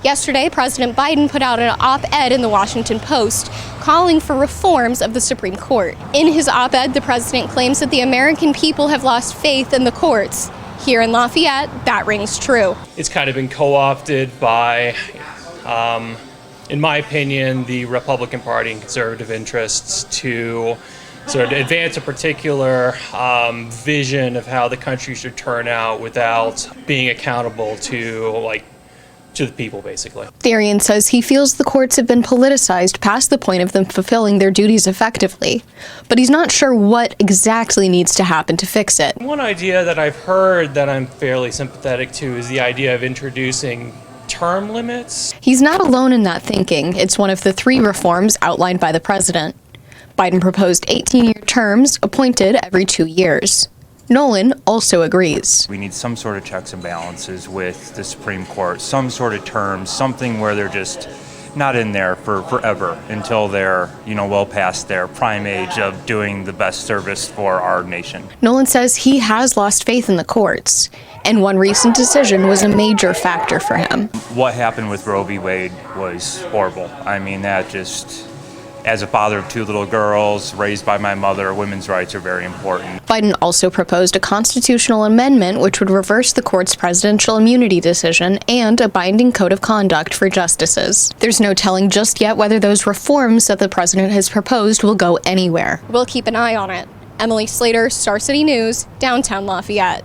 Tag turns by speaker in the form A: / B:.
A: Yesterday, President Biden put out an op-ed in the Washington Post calling for reforms of the Supreme Court. In his op-ed, the president claims that the American people have lost faith in the courts. Here in Lafayette, that rings true.
B: It's kind of been co-opted by, in my opinion, the Republican Party and conservative interests to sort of advance a particular vision of how the country should turn out without being accountable to the people, basically.
A: Darian says he feels the courts have been politicized past the point of them fulfilling their duties effectively, but he's not sure what exactly needs to happen to fix it.
B: One idea that I've heard that I'm fairly sympathetic to is the idea of introducing term limits.
A: He's not alone in that thinking. It's one of the 3 reforms outlined by the president. Biden proposed 18-year terms appointed every 2 years. Nolan also agrees.
C: We need some sort of checks and balances with the Supreme Court, some sort of terms, something where they're just not in there for forever until they're, well past their prime age of doing the best service for our nation.
A: Nolan says he has lost faith in the courts, and one recent decision was a major factor for him.
C: What happened with Roe v. Wade was horrible. I mean, that just, as a father of 2 little girls raised by my mother, women's rights are very important.
A: Biden also proposed a constitutional amendment which would reverse the court's presidential immunity decision and a binding code of conduct for justices. There's no telling just yet whether those reforms that the president has proposed will go anywhere. We'll keep an eye on it. Emily Slater, Star City News, downtown Lafayette.